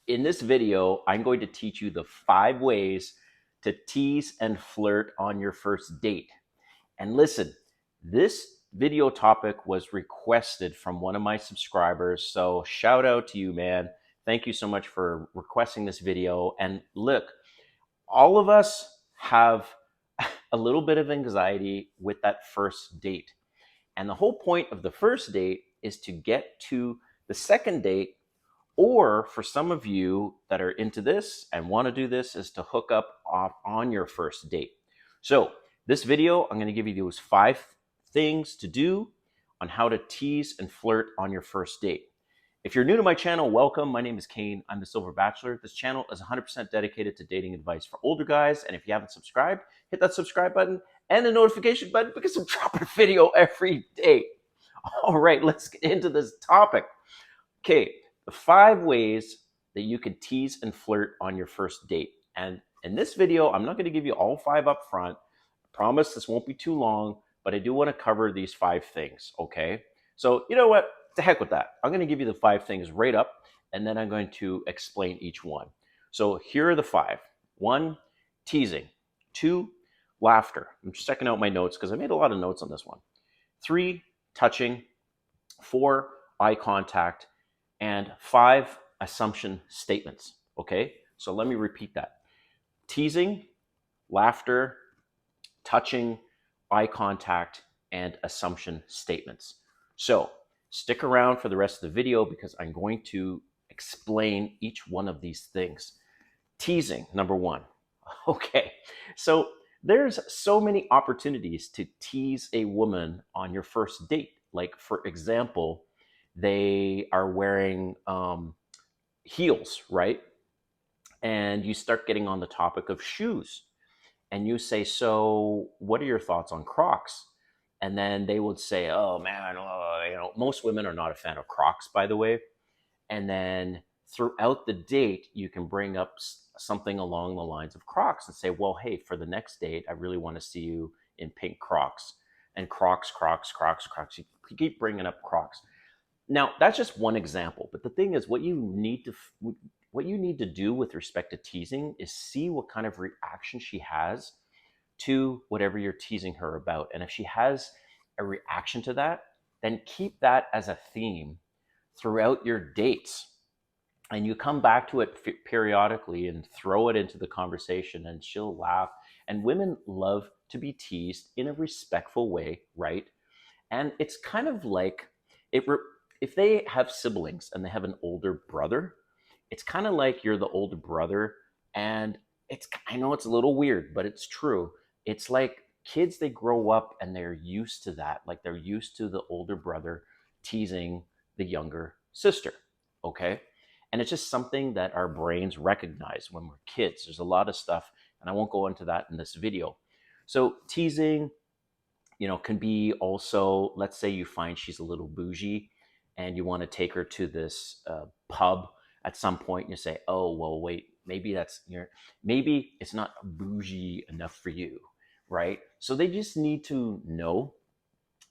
In this video, I'm going to teach you the 5 ways to tease and flirt on your first date. And listen, this video topic was requested from one of my subscribers. So shout out to you, man. Thank you so much for requesting this video. And look, all of us have a little bit of anxiety with that first date. And the whole point of the first date is to get to the second date, or for some of you that are into this and want to do this, is to hook up off on your first date. So this video, I'm going to give you those 5 things to do on how to tease and flirt on your first date. If you're new to my channel, welcome. My name is Kane. I'm the Silver Bachelor. This channel is 100% dedicated to dating advice for older guys. And if you haven't subscribed, hit that subscribe button and the notification button because I'm dropping a video every day. All right, let's get into this topic. Okay, the 5 ways that you can tease and flirt on your first date. And in this video, I'm not going to give you all 5 up front. I promise this won't be too long, but I do want to cover these 5 things, okay? So you know what? To heck with that. I'm going to give you the 5 things right up, and then I'm going to explain each one. So here are the 5. 1, teasing. 2, laughter. I'm just checking out my notes because I made a lot of notes on this one. 3, touching. 4, eye contact. And 5, assumption statements. Okay, so let me repeat that. Teasing, laughter, touching, eye contact, and assumption statements. So stick around for the rest of the video because I'm going to explain each one of these things. Teasing, number 1. Okay, so there's so many opportunities to tease a woman on your first date. Like, for example, they are wearing heels, right? And you start getting on the topic of shoes. And you say, so what are your thoughts on Crocs? And then they would say, oh man, most women are not a fan of Crocs, by the way. And then throughout the date, you can bring up something along the lines of Crocs and say, well, hey, for the next date, I really want to see you in pink Crocs. And Crocs, Crocs, Crocs, Crocs. You keep bringing up Crocs. Now, that's just one example. But the thing is, what you need to do with respect to teasing is see what kind of reaction she has to whatever you're teasing her about. And if she has a reaction to that, then keep that as a theme throughout your dates. And you come back to it periodically and throw it into the conversation, and she'll laugh. And women love to be teased in a respectful way, right? And it's kind of like if they have siblings and they have an older brother, it's kind of like you're the older brother. And I know it's a little weird, but it's true. It's like kids, they grow up and they're used to that. Like, they're used to the older brother teasing the younger sister, okay? And it's just something that our brains recognize when we're kids. There's a lot of stuff, and I won't go into that in this video. So teasing, can be also, let's say you find she's a little bougie and you want to take her to this pub at some point, and you say, oh, well, wait, maybe maybe it's not bougie enough for you, right? So they just need to know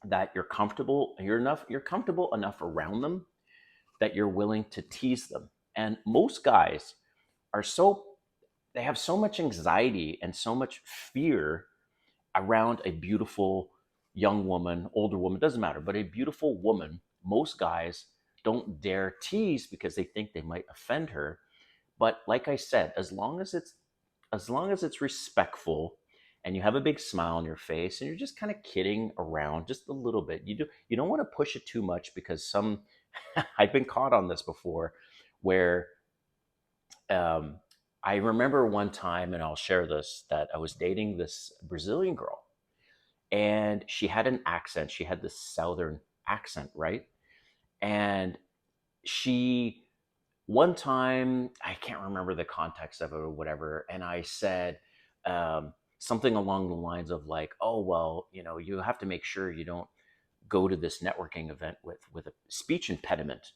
that you're comfortable enough around them that you're willing to tease them. And most guys they have so much anxiety and so much fear around a beautiful young woman, older woman, doesn't matter, but a beautiful woman. Most guys don't dare tease because they think they might offend her. But like I said, as long as it's respectful and you have a big smile on your face and you're just kind of kidding around just a little bit, you don't want to push it too much, because I've been caught on this before, where I remember one time, and I'll share this, that I was dating this Brazilian girl, and she had an accent. She had this southern accent, right? And one time, I can't remember the context of it or whatever, and I said something along the lines of like, oh, well, you have to make sure you don't go to this networking event with a speech impediment.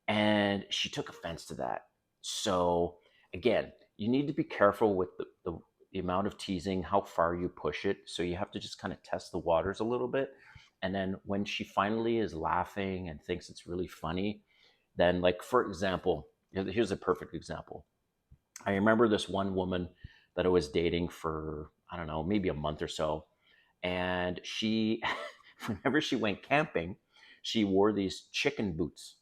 And she took offense to that. So again, you need to be careful with the amount of teasing, how far you push it. So you have to just kind of test the waters a little bit. And then when she finally is laughing and thinks it's really funny, then, like, for example, Here's a perfect example. I remember this one woman that I was dating for, I don't know, maybe a month or so. And she, whenever she went camping, she wore these chicken boots.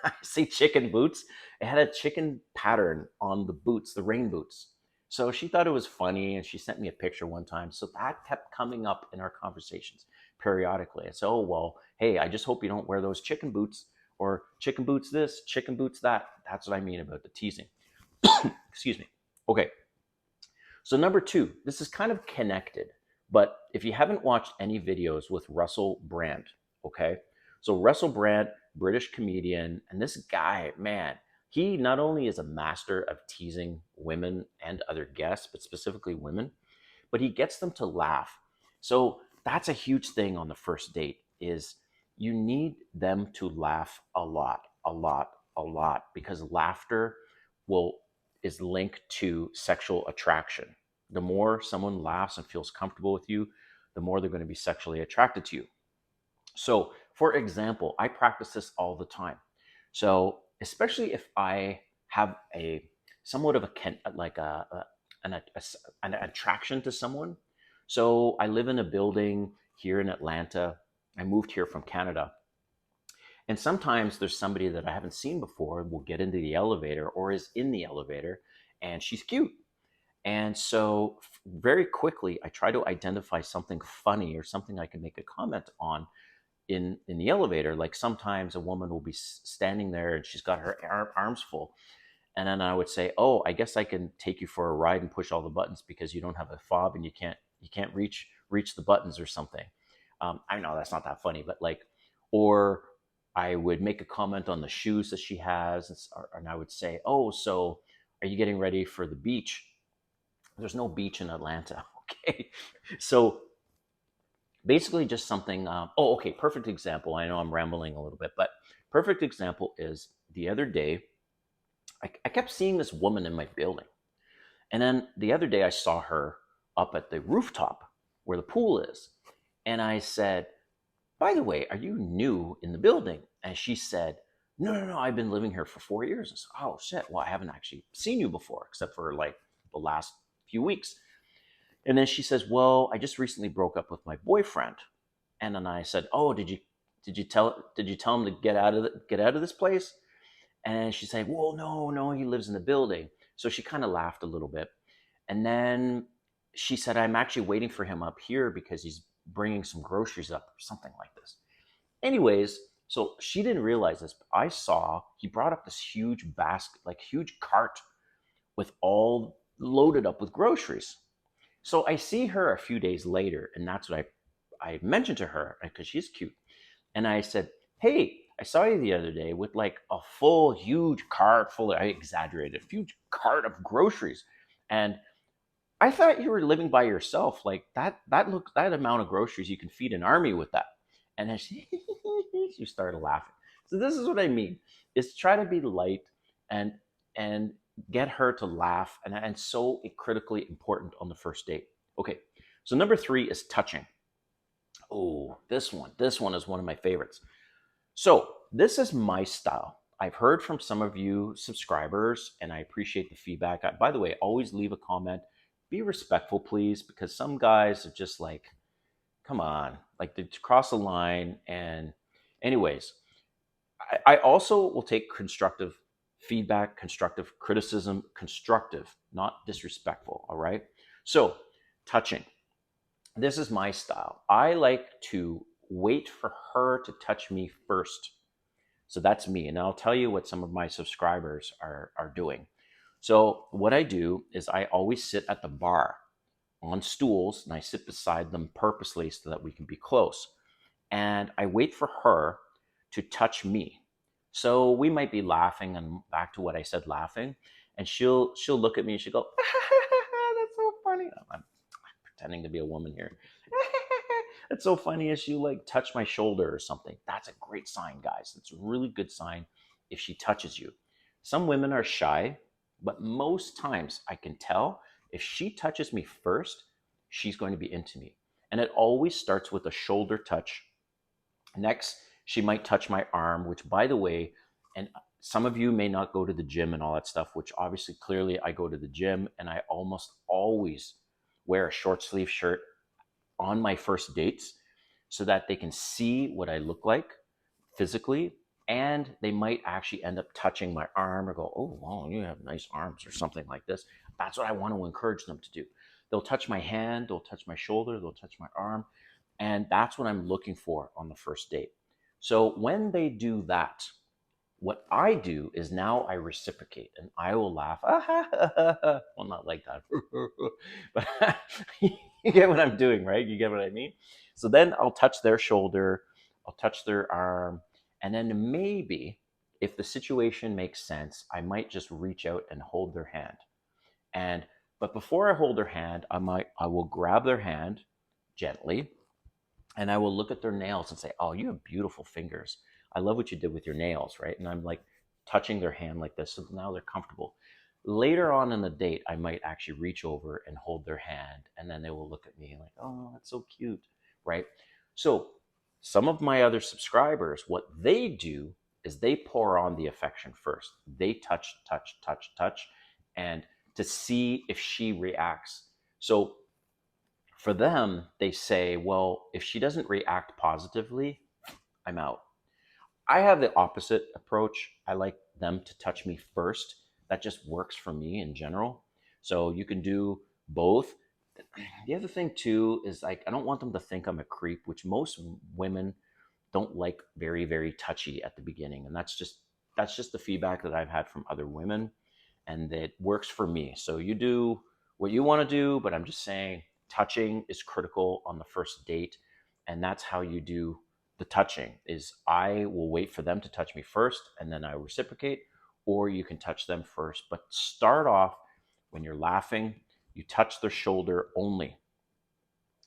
I say chicken boots. It had a chicken pattern on the boots, the rain boots. So she thought it was funny and she sent me a picture one time. So that kept coming up in our conversations periodically. I said, oh, well, hey, I just hope you don't wear those chicken boots or chicken boots this, chicken boots that. That's what I mean about the teasing. Excuse me. Okay. So number two, this is kind of connected, but if you haven't watched any videos with Russell Brand, okay? So Russell Brand, British comedian, and this guy, man, he not only is a master of teasing women and other guests, but specifically women, but he gets them to laugh. So that's a huge thing on the first date is you need them to laugh a lot, a lot, a lot, because laughter will is linked to sexual attraction. The more someone laughs and feels comfortable with you, the more they're going to be sexually attracted to you. So, for example, I practice this all the time. So, especially if I have a somewhat of a like an attraction to someone. So, I live in a building here in Atlanta. I moved here from Canada. And sometimes there's somebody that I haven't seen before will get into the elevator or is in the elevator and she's cute. And so very quickly I try to identify something funny or something I can make a comment on in the elevator. Like sometimes a woman will be standing there and she's got her arms full. And then I would say, "Oh, I guess I can take you for a ride and push all the buttons because you don't have a fob and you can't reach the buttons or something." I know that's not that funny, but like, or I would make a comment on the shoes that she has, and I would say, "Oh, so are you getting ready for the beach?" There's no beach in Atlanta, okay? So basically, just something. Oh, okay, perfect example. I know I'm rambling a little bit, but perfect example is the other day. I kept seeing this woman in my building. And then the other day I saw her up at the rooftop where the pool is. And I said, by the way, are you new in the building? And she said, no, no, no, I've been living here for 4 years. I said, oh, shit. Well, I haven't actually seen you before, except for like the last few weeks. And then she says, well, I just recently broke up with my boyfriend. And then I said, oh, did you tell him to get out of this place? And she said, well, no, no, he lives in the building. So she kind of laughed a little bit. And then she said, I'm actually waiting for him up here because he's bringing some groceries up or something like this. Anyways, so she didn't realize this, but I saw he brought up this huge basket, like huge cart with all loaded up with groceries. So I see her a few days later, and that's what I mentioned to her because she's cute. And I said, hey, I saw you the other day with like a full, huge cart full of, I exaggerated, a huge cart of groceries. And I thought you were living by yourself. Like that amount of groceries, you can feed an army with that. And then she started laughing. So this is what I mean, is try to be light and, and get her to laugh. And so critically important on the first date. Okay. So number three is touching. Oh, this one is one of my favorites. So this is my style. I've heard from some of you subscribers, and I appreciate the feedback. By the way, always leave a comment. Be respectful, please, because some guys are just like, come on, like they cross the line. And, anyways, I also will take constructive feedback, constructive criticism, constructive, not disrespectful. All right. So, touching. This is my style. I like to wait for her to touch me first. So that's me. And I'll tell you what some of my subscribers are doing. So what I do is I always sit at the bar on stools and I sit beside them purposely so that we can be close. And I wait for her to touch me. So we might be laughing, and back to what I said, laughing, and she'll look at me and she'll go, that's so funny. I'm pretending to be a woman here. It's so funny as you like touch my shoulder or something. That's a great sign, guys. It's a really good sign if she touches you. Some women are shy, but most times I can tell if she touches me first, she's going to be into me. And it always starts with a shoulder touch. Next, she might touch my arm, which, by the way, and some of you may not go to the gym and all that stuff, which obviously clearly I go to the gym, and I almost always wear a short sleeve shirt on my first dates so that they can see what I look like physically, and they might actually end up touching my arm or go, "Oh, wow, you have nice arms," or something like this. That's what I want to encourage them to do. They'll touch my hand, they'll touch my shoulder, they'll touch my arm, and that's what I'm looking for on the first date. So when they do that, what I do is now I reciprocate and I will laugh. Well, not like that, but you get what I'm doing, right? You get what I mean? So then I'll touch their shoulder, I'll touch their arm, and then maybe if the situation makes sense, I might just reach out and hold their hand. And but before I hold their hand, I will grab their hand gently, and I will look at their nails and say, "Oh, you have beautiful fingers. I love what you did with your nails," right? And I'm like touching their hand like this, so now they're comfortable. Later on in the date, I might actually reach over and hold their hand, and then they will look at me like, "Oh, that's so cute," right? So some of my other subscribers, what they do is they pour on the affection first. They touch, touch, touch, touch, and to see if she reacts. So for them, they say, well, if she doesn't react positively, I'm out. I have the opposite approach. I like them to touch me first. That just works for me in general. So you can do both. The other thing too is like I don't want them to think I'm a creep, which most women don't like very, very touchy at the beginning. And that's just the feedback that I've had from other women, and it works for me. So you do what you want to do, but I'm just saying touching is critical on the first date, and that's how you do the touching. Is I will wait for them to touch me first, and then I reciprocate, or you can touch them first. But start off when you're laughing, you touch their shoulder only,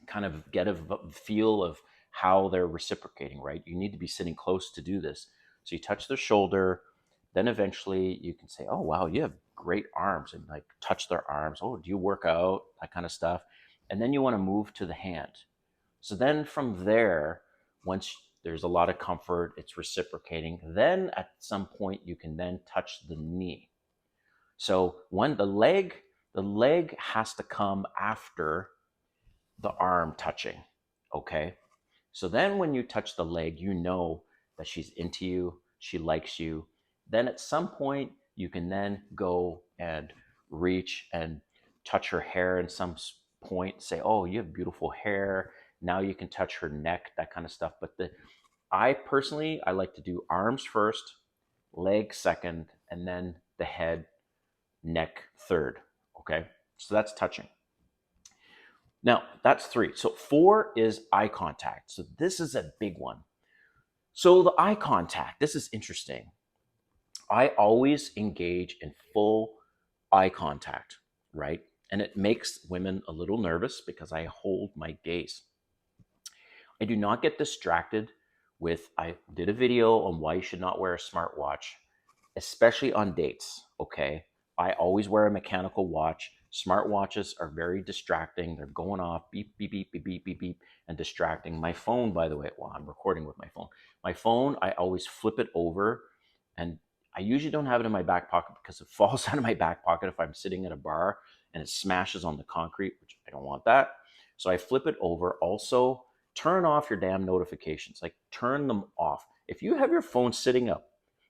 kind of get a feel of how they're reciprocating, right? You need to be sitting close to do this. So you touch their shoulder, then eventually you can say, "Oh, wow, you have great arms," and like touch their arms. "Oh, do you work out?" That kind of stuff. And then you want to move to the hand. So then from there, once there's a lot of comfort, it's reciprocating. Then at some point you can then touch the knee. So when the leg has to come after the arm touching. Okay. So then when you touch the leg, you know that she's into you, she likes you. Then at some point, you can then go and reach and touch her hair in some point, say, "Oh, you have beautiful hair." Now you can touch her neck, that kind of stuff. But I personally, I like to do arms first, leg second, and then the head, neck third. Okay. So that's touching. Now, that's three. So four is eye contact. So this is a big one. So the eye contact, this is interesting. I always engage in full eye contact, right? And it makes women a little nervous because I hold my gaze. I do not get distracted with, I did a video on why you should not wear a smartwatch, especially on dates, okay? I always wear a mechanical watch. Smartwatches are very distracting. They're going off, beep, beep, beep, beep, beep, beep, beep, and distracting. My phone, by the way, well, I'm recording with my phone. My phone, I always flip it over, and I usually don't have it in my back pocket because it falls out of my back pocket if I'm sitting at a bar and it smashes on the concrete, which I don't want that. So I flip it over. Also, turn off your damn notifications. Like, turn them off. If you have your phone sitting up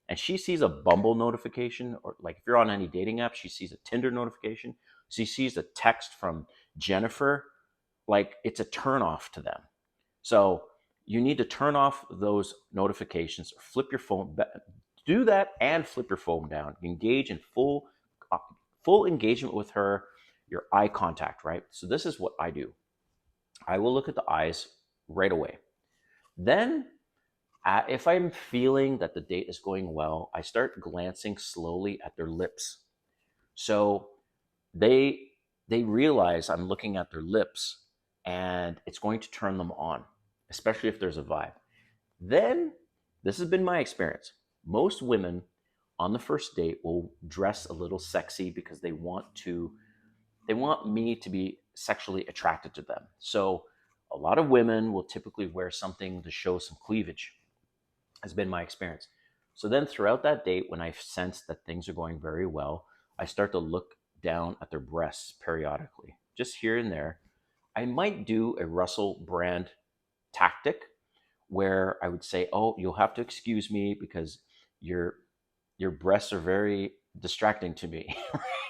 and she sees a Bumble notification, or like if you're on any dating app, she sees a Tinder notification, she sees a text from Jennifer, like it's a turn off to them. So you need to turn off those notifications, or flip your phone, do that and flip your phone down. Engage in full engagement with her, your eye contact, right? So this is what I do. I will look at the eyes right away. Then if I'm feeling that the date is going well, I start glancing slowly at their lips. So they realize I'm looking at their lips, and it's going to turn them on, especially if there's a vibe. Then, this has been my experience. Most women on the first date will dress a little sexy because they want me to be sexually attracted to them. So a lot of women will typically wear something to show some cleavage, has been my experience. So then throughout that date, when I sense that things are going very well, I start to look down at their breasts periodically, just here and there. I might do a Russell Brand tactic where I would say, "Oh, you'll have to excuse me because your your breasts are very distracting to me."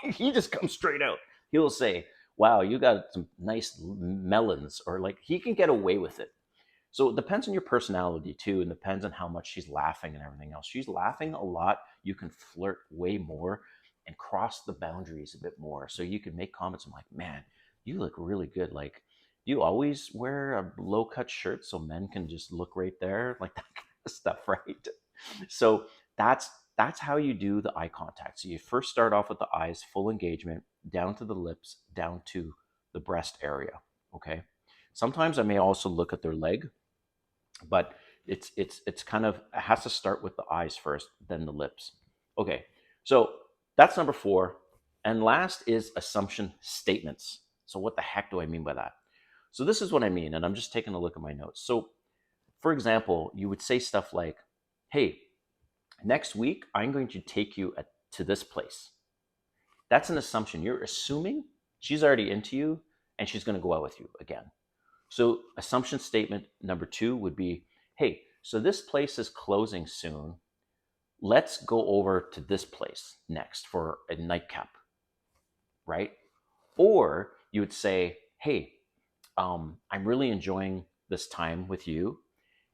He just comes straight out. He'll say, "Wow, you got some nice melons," or like he can get away with it. So it depends on your personality too, and depends on how much she's laughing and everything else. She's laughing a lot, you can flirt way more and cross the boundaries a bit more. So you can make comments. I'm like, man, you look really good. Like, do you always wear a low cut shirt so men can just look right there, like that kind of stuff, right? So that's that's how you do the eye contact. So you first start off with the eyes, full engagement, down to the lips, down to the breast area. Okay. Sometimes I may also look at their leg, but it's kind of, it has to start with the eyes first, then the lips. Okay, so that's number four. And last is assumption statements. So what the heck do I mean by that? So this is what I mean, and I'm just taking a look at my notes. So for example, you would say stuff like, hey, next week I'm going to take you to this place. That's an assumption. You're assuming she's already into you and she's going to go out with you again. So assumption statement number two would be, hey, so this place is closing soon. Let's go over to this place next for a nightcap, right? Or you would say, hey, I'm really enjoying this time with you,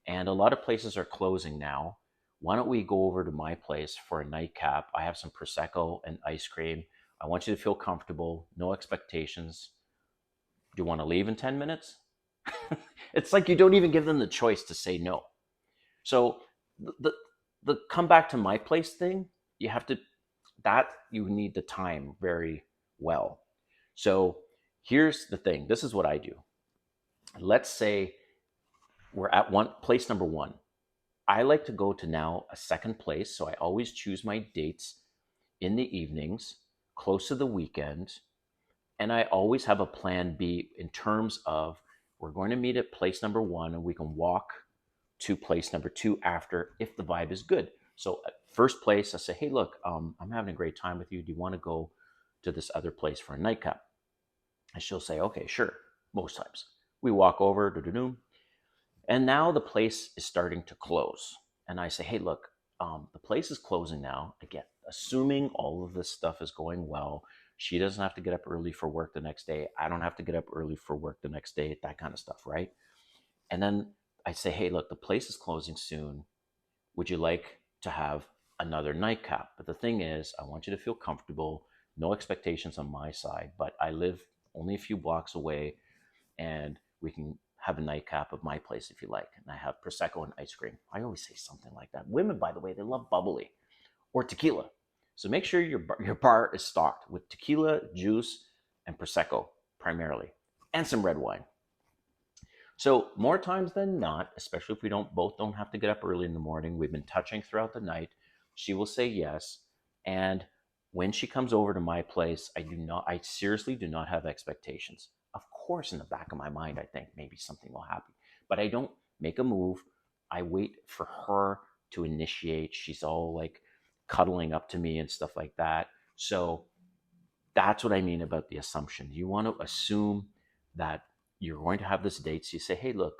and a lot of places are closing now. Why don't we go over to my place for a nightcap? I have some Prosecco and ice cream. I want you to feel comfortable, no expectations. Do you want to leave in 10 minutes? It's like you don't even give them the choice to say no. So the the come back to my place thing, you have to, that you need the time very well. So here's the thing. This is what I do. Let's say we're at one place number one. I like to go to now a second place, so I always choose my dates in the evenings, close to the weekend, and I always have a plan B in terms of we're going to meet at place number one and we can walk to place number two after if the vibe is good. So at first place, I say, hey, look, I'm having a great time with you. Do you want to go to this other place for a nightcap? And she'll say, okay, sure, most times. We walk over, and now the place is starting to close. And I say, hey, look, the place is closing now. Again, assuming all of this stuff is going well. She doesn't have to get up early for work the next day. I don't have to get up early for work the next day, that kind of stuff, right? And then I say, hey, look, the place is closing soon. Would you like to have another nightcap? But the thing is, I want you to feel comfortable, no expectations on my side, but I live only a few blocks away and we can have a nightcap of my place if you like. And I have Prosecco and ice cream. I always say something like that. Women, by the way, they love bubbly or tequila. So make sure your bar is stocked with tequila, juice, and Prosecco primarily, and some red wine. So more times than not, especially if we don't have to get up early in the morning, we've been touching throughout the night, she will say yes. And when she comes over to my place, I seriously do not have expectations. Of course, in the back of my mind, I think maybe something will happen, but I don't make a move. I wait for her to initiate. She's all like cuddling up to me and stuff like that. So that's what I mean about the assumption. You want to assume that you're going to have this date. So you say, hey, look,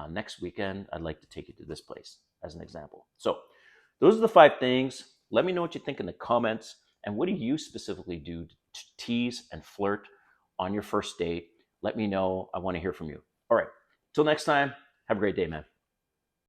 next weekend, I'd like to take you to this place, as an example. So those are the five things. Let me know what you think in the comments. And what do you specifically do to tease and flirt on your first date? Let me know. I want to hear from you. All right. Till next time, have a great day, man.